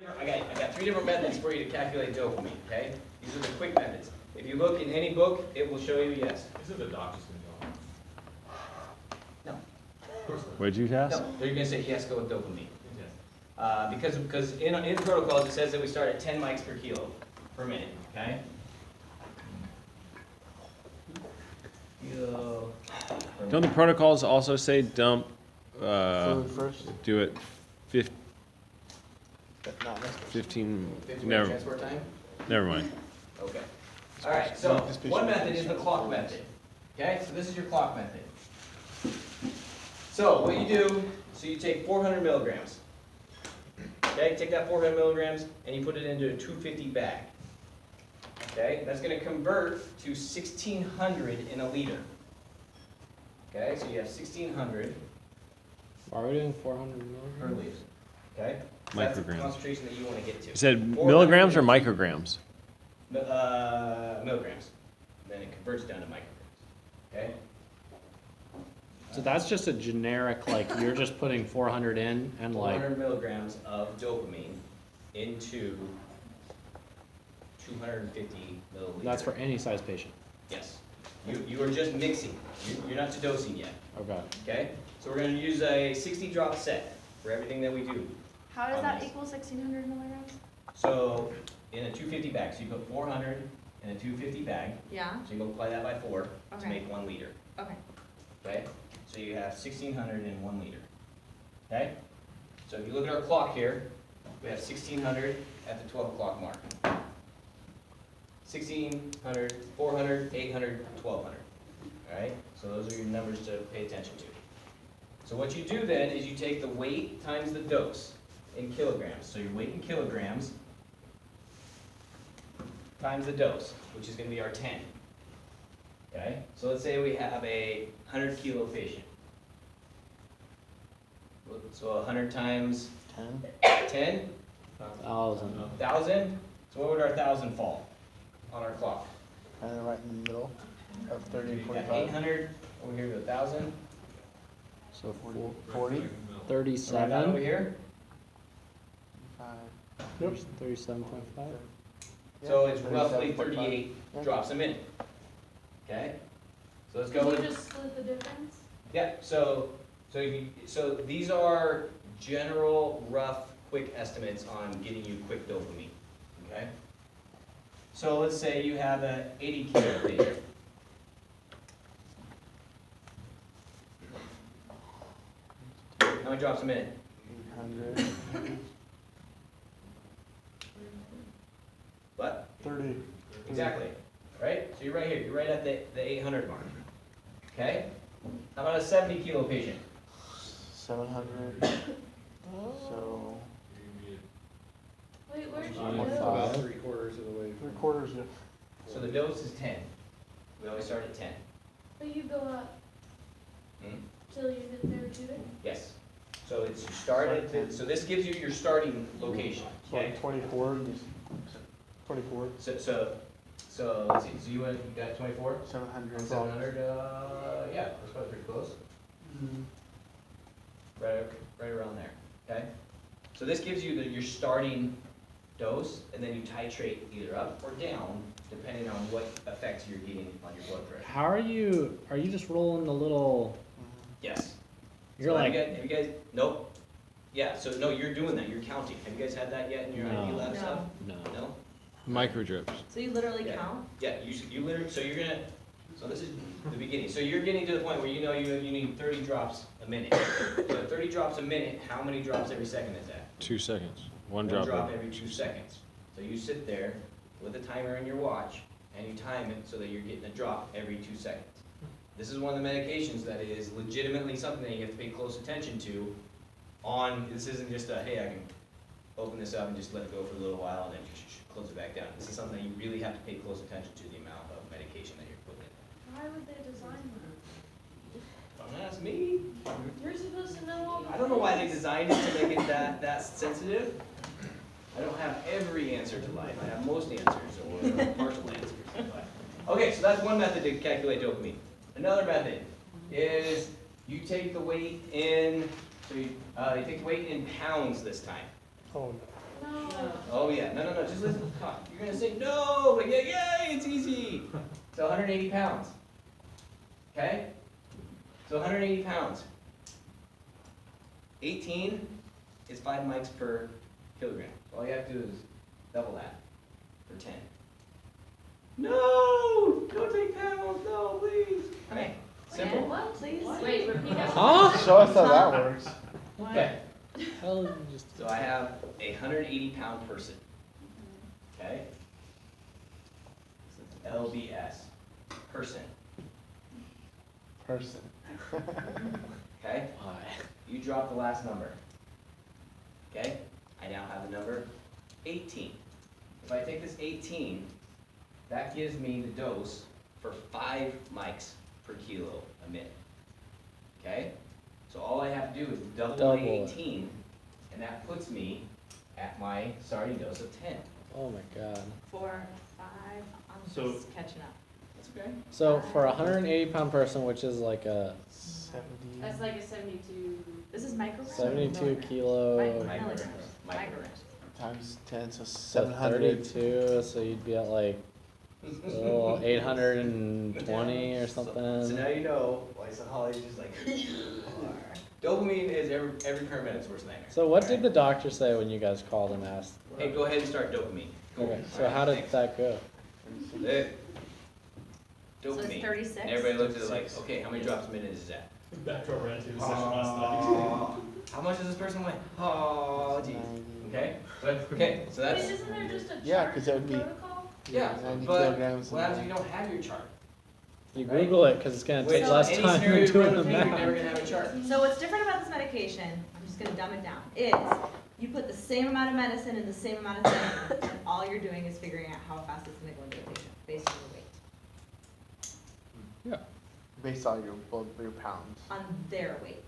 I got 3 different methods for you to calculate dopamine, okay? These are the quick methods. If you look in any book, it will show you yes. Isn't the doctor's gonna No. Of course not. What did you ask? No, they're going to say yes, go with dopamine. Because in protocols it says that we start at 10 mics per kilo per minute, okay? Don't the protocols also say dump, Fluid first? do it 15, Not necessarily. 15 minute never, transport time? never mind. Okay. All right, so one method is the clock method. Okay, so this is your clock method. So what you do, so you take 400 milligrams. Okay, take that 400 milligrams and you put it into a 250 bag. Okay, that's going to convert to 1,600 in a liter. Okay, so you have 1,600 Why are we doing 400 per milligrams? liter. Okay, so that's the Micrograms. concentration that you want to get to. You said 400 milligrams or micrograms? Milligrams. Then it converts down to micrograms. Okay. So that's just a generic, like, you're just putting 400 in and like, 400 milligrams of dopamine into 250 milliliters. that's for any size patient. Yes. You are just mixing. You're not dosing yet. Okay. Okay? So we're going to use a 60 drop set for everything that we do. How does that equal 1,600 milligrams? So in a 250 bag, so you put 400 in a 250 bag, Yeah, so you multiply that by 4 to Okay. make 1 liter. okay. Okay? So you have 1,600 in 1 liter. Okay? So if you look at our clock here, we have 1,600 at the 12 o'clock mark. 1,600, 400, 800, 1,200. All right? So those are your numbers to pay attention to. So what you do then is you take the weight times the dose in kilograms. So your weight in kilograms times the dose, which is going to be our 10. Okay? So let's say we have a 100 kilo patient. So 100 times 10? 10, 1,000. 1,000. So where would our 1,000 fall on our clock? Kind of right in the middle of 30 and We got 45. 800 over here to 1,000. So 40? Right about over 37. here. 5. 37.5. So it's roughly 37.5. 38 Yeah. drops a minute. Okay? So let's go Can you with, just split the difference? yeah, so these are general, rough, quick estimates on getting you quick dopamine. Okay? So let's say you have a 80 kilo patient. How many drops a minute? 800. What? 30. Exactly. Right? So you're right here. You're right at the 800 mark. Okay? How about a 70 kilo patient? 700. So, Wait, where'd you About go? five. 3/4 of the way. 3/4, yeah. So the dose is 10. We always start at 10. But you go up Hmm? till you get there too? Yes. So it's you start at so this gives you your starting location. So Okay. like 24. 24. So let's see. So you got 24? 700. 700. Yeah, that's probably pretty close. Right around there. Okay. So this gives you your starting dose, and then you titrate either up or down depending on what effects you're getting on your blood pressure. How are you just rolling the little, Yes. you're So like, have you guys, nope. Yeah, so no, you're doing that, you're counting. Have you guys had that yet in your No. IV lab No. stuff? no. No? Micro drips. So you literally Yeah. count? Yeah, you literally, so you're gonna, so this is the beginning. So you're getting to the point where you know you need 30 drops a minute. So 30 drops a minute, how many drops every second is that? 2 seconds. One One drop. drop every 2 seconds. So you sit there with a timer in your watch, and you time it so that you're getting a drop every 2 seconds. This is one of the medications that is legitimately something that you have to pay close attention to this isn't just a, hey, I can open this up and just let it go for a little while and then close it back down. This is something that you really have to pay close attention to, the amount of medication that you're putting in. Why would they design that? Don't ask me. You're supposed to know all the I don't know why they things. designed it to make it that sensitive. I don't have every answer to life. I have most answers or partial answers. But. Okay, so that's one method to calculate dopamine. Another method is you take the weight in, so you take the weight in pounds this time. Oh, No. Oh, yeah, no, just listen, come on, you're gonna say no, but yay, it's easy. So 180 pounds, okay? So 180 pounds. 18 is 5 mics per kilogram. All you have to do is double that for 10. No, don't take pounds, no, please. Okay. Simple. What, please? Wait, repeat that. Huh? Show us how that works. Okay, Hell, you just. so I have a 180 pound person, okay? LBS, person, Person. okay? Why? You drop the last number, okay? I now have the number 18. If I take this 18, that gives me the dose for 5 mics per kilo a minute, okay? So all I have to do is double Double my it. 18, and that puts me at my starting dose of 10. Oh my god. 4, 5, So- I'm just catching up. That's okay. So for a 180-pound person, which is like a 70. That's like a 72, this is micrograms? 72 kilo, Milligrams. Micrograms. Times 10, so so 700. 32, so you'd be at like oh, 820 or So something. now you know why Holly's just like, dopamine is every paramedic's worst nightmare. So what did the doctor say when you guys called and asked? Hey, go ahead and start dopamine. Cool. Okay, so Alright, how did thanks. that go? So it's Dopamine. 36? And everybody looked at it like, okay, how many drops a minute is that? Back to our rent, session How much does this person weigh? Oh, geez. 90. Okay, so Wait, that's, isn't there just a Yeah, chart 'cause that would be- protocol? yeah, 90 but kilograms what happens and if you don't have your chart? You Right. Google it because it's gonna Which take less any time scenario than you doing run the through, you're never math. gonna have a chart. So what's different about this medication, I'm just gonna dumb it down, is you put the same amount of medicine in the same amount of time, and all you're doing is figuring out how fast it's gonna go into the patient, based on your weight, Based on your pounds. on their weight.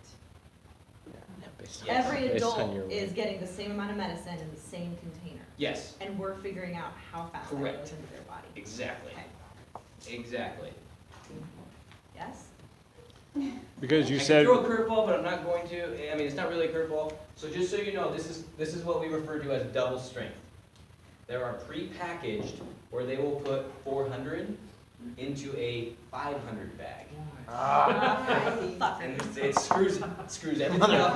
Yeah, based on- Yes. Every based on adult your is weight. getting the same amount of medicine in the same container, Yes, and we're figuring out how fast that Correct. goes into their body. exactly, Okay. exactly. Yes? Because you I can said, throw a curveball, but I'm not going to. I mean, it's not really a curveball. So just so you know, this is what we refer to as double strength. There are pre-packaged where they will put 400 into a 500 bag. And it screws everything up.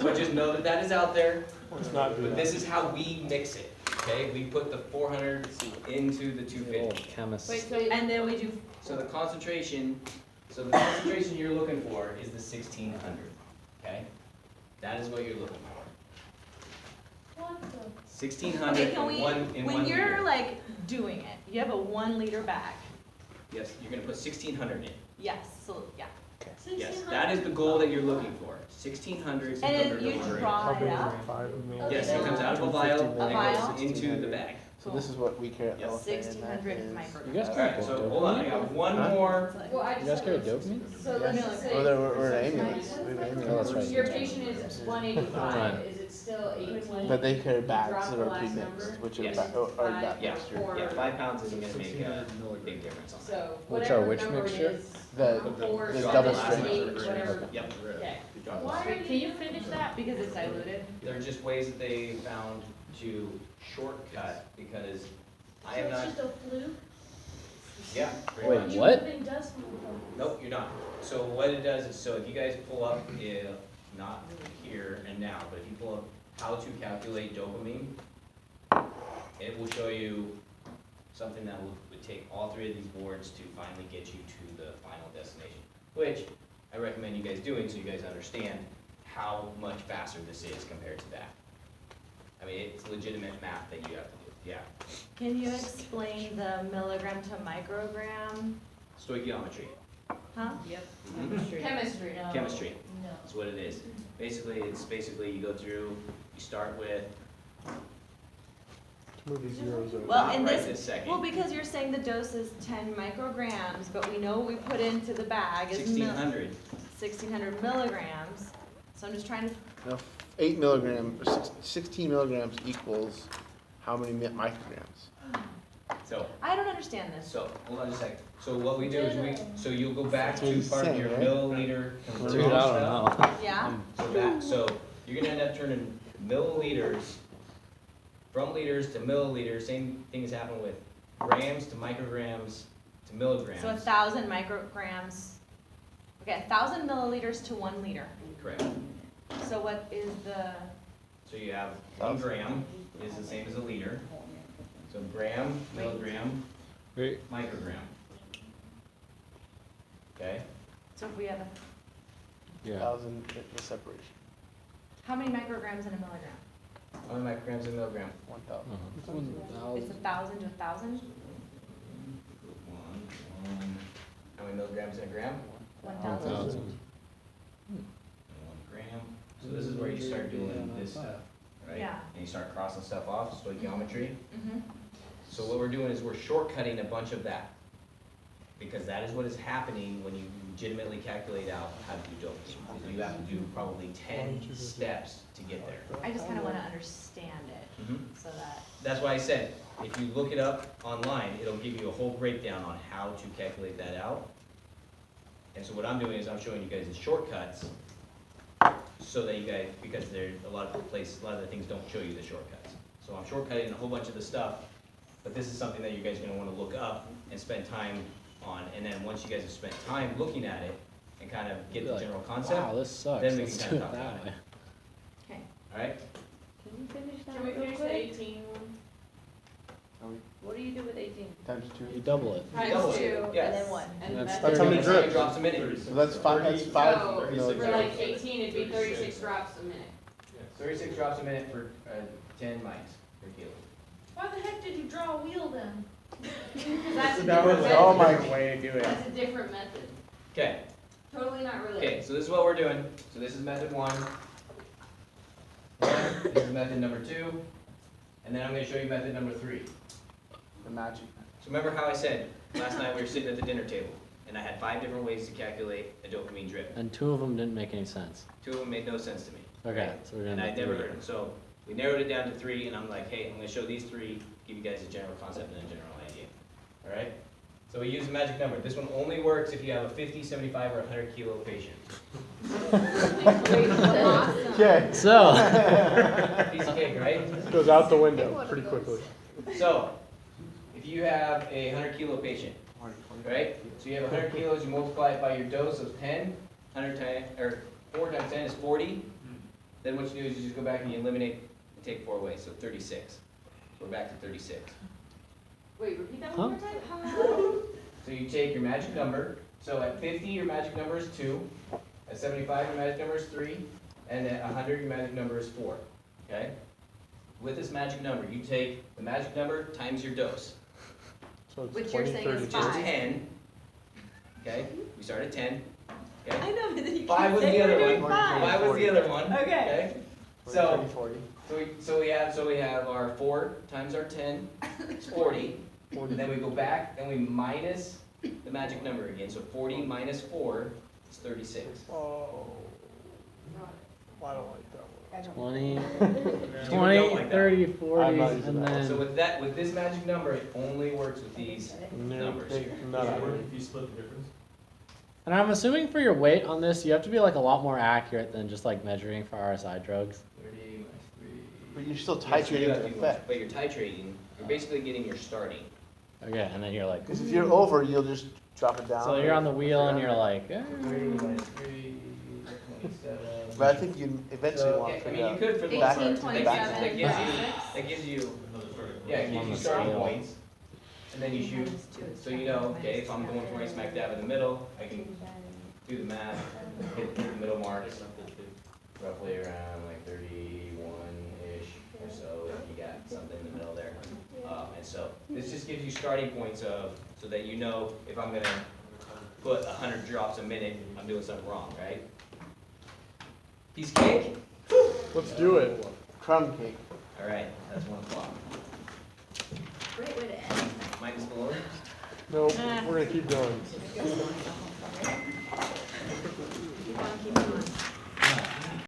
But just know that that is out there. Let's not do But that. this is how we mix it. Okay, we put the 400 into the Little 250. chemist. Wait, so, And then we do, So the concentration you're looking for is the 1600. Okay, that is what you're looking for. What the? 1600 okay, can we, in one when you're liter. like doing it, you have a 1 liter bag, Yes, you're gonna put 1600 in. yes, so, yeah. Yes, that is the goal that you're looking for. 1600. And then you draw it up, Yes, it comes out of a vial and it vial? goes into the bag. So this is what we care Yep. about. 1600 You micrograms. guys Alright, carry so hold on, I got one more. well, I You guys carry dopamine? So let's Yes. just say. Oh, we're an ambulance. We have an Oh, that's ambulance. right. Your patient is 185, Right. is it still 18? But they carry bags Drop that the are last pre-mixed, number? which are Yes. are that Yeah, mixture. yeah, 5 pounds isn't gonna make a big difference on that. So Which whatever are which number it mixture? is, The, 4, the 7, double 8, strength. whatever. Yep, Okay. Why are Wait, can you finish that because it's diluted? they're just ways that they found to shortcut because I So am it's not, just a fluke? yeah. pretty Wait, much. You what? moving dust move. Nope, you're not. So what it does is, so if you guys pull up, not here and now, but if you pull up how to calculate dopamine, it will show you something that would take all 3 of these boards to finally get you to the final destination, which I recommend you guys doing so you guys understand how much faster this is compared to that. I mean, it's legitimate math that you have to do, yeah. Can you explain the milligram to microgram? Stoichiometry. Huh? Yep. Mhm. Chemistry, no. Chemistry. No. That's what it is. Basically, you go through, you start with, Move these zeros over. Well, not in right this, this second, well, because you're saying the dose is 10 micrograms, but we know what we put into the bag is 1600. 1600 milligrams. So I'm just trying to, No, 8 milligrams, or 16 milligrams equals how many micrograms? So, I don't understand this. hold on a second. So what we do is so you'll go back That's what to he's part of saying, your right? milliliter Dude, conversion I stuff. don't know. Yeah? So you're gonna end up turning milliliters from liters to milliliters, same thing has happened with grams to micrograms to milligrams. So 1,000 micrograms, okay, 1,000 milliliters to 1 liter. Correct. So what is the, So you have 1 gram is the same as a liter. So gram, milligram, Wait, microgram. Okay? so if we have, Yeah. 1,000, the separation, how many micrograms in a milligram? How many micrograms in a milligram? 1,000. It's 1,000 to 1,000? How many milligrams in a gram? 1,000. 1,000. 1 gram. So this is where you start doing this stuff, right? Yeah. And you start crossing stuff off, stoichiometry. Mm-hmm. So what we're doing is we're shortcutting a bunch of that. Because that is what is happening when you legitimately calculate out how to do doping. So you have to do probably 10 steps to get there. I just kind of want to understand it, so that, That's why I said, if you look it up online, it'll give you a whole breakdown on how to calculate that out. And so what I'm doing is I'm showing you guys the shortcuts, so that you guys, because there's a lot of the things don't show you the shortcuts. So I'm shortcutting a whole bunch of the stuff, but this is something that you guys are gonna wanna look up and spend time on, and then once you guys have spent time looking at it and kind of get the general Wow, concept, this sucks. then we Let's can do kinda it talk that about way. okay. alright? Can you finish that Can we real finish the quick? 18 one? What do you do with 18? Times You 2. double it. Times Double it, 2, and yes. then 1. And That's That's how many That's how many drips. drops a minute. So that's 5, that's 5 So, milligrams. for like 18, it'd be 36 drops a minute. 36 drops a minute for 10 mics per kilo. Why the heck did you draw a wheel then? Because that's a That was different Oh method. my. way to do it. That's a different method. Okay, Totally not okay, related. so this is what we're doing. So this is method 1. This is method number 2. And then I'm gonna show you method number 3. The magic. So remember how I said, last night we were sitting at the dinner table, and I had 5 different ways to calculate a dopamine drip. And 2 of them didn't make any sense. 2 of them made no sense to me. Okay, so we're And gonna I'd do never three. heard them. So we narrowed it down to 3, and I'm like, hey, I'm gonna show these 3, give you guys a general concept and a general idea. Alright? So we use a magic number. This one only works if you have a 50, 75, or 100 kilo patient. Awesome. Okay. So, Piece of cake, right? Goes out the window pretty quickly. So, if you have a 100 kilo patient, right? So you have 100 kilos, you multiply it by your dose of 10, 100 times, or 4 times 10 is 40. Then what you do is you just go back and you eliminate and take 4 away, so 36. So we're back to 36. Wait, repeat that Huh? one more time? So you take your magic number, so at 50 your magic number is 2, at 75 your magic number is 3, and at 100 your magic number is 4, okay? With this magic number, you take the magic number times your dose, So it's Which you're 20, saying 30. is which is 5. 10, okay? We start at 10, okay? I know, but then you 5 keep was saying the we're other doing one. 5. 5 was the other one, Okay. okay? So, 40. so we have our 4 times our 10, it's 40. And then we go back and we minus the magic number again. So 40 minus 4 is 36. Oh. I don't like that 20, don't 20, like that. 30, I'm 40, not using and that. So then, with this magic number, it only works with these one. numbers. Not Does it out work of if you split the difference? and I'm assuming for your weight on this, you have to be like a lot more accurate than just like measuring for RSI drugs. 30 minus 3. But you're still Yes, you do titrating have to to do- effect. But you're titrating. You're basically getting your starting. Okay, and then you're like, Because if you're over, you'll just drop it down. so you're on the wheel and you're like, eh. 30 minus 3, 27. But I think you eventually So, want okay, to I figure mean, you out. could for the Back- Eighteen, that twenty-seven, gives you, thirty-six. that gives you, Another starting yeah, it On gives you the starting scale. points. And then you shoot, so you know, okay, if I'm going for right smack dab in the middle, I can do the math, hit the middle mark, roughly around like 31-ish or so, if you got something in the middle there. And so, this just gives you starting points of, so that you know if I'm gonna put 100 drops a minute, I'm doing something wrong, right? Piece of cake? Let's do it. Crumb cake. All right, that's 1 o'clock. Great way to end. Minus below? No, we're gonna keep going. Keep on keeping on.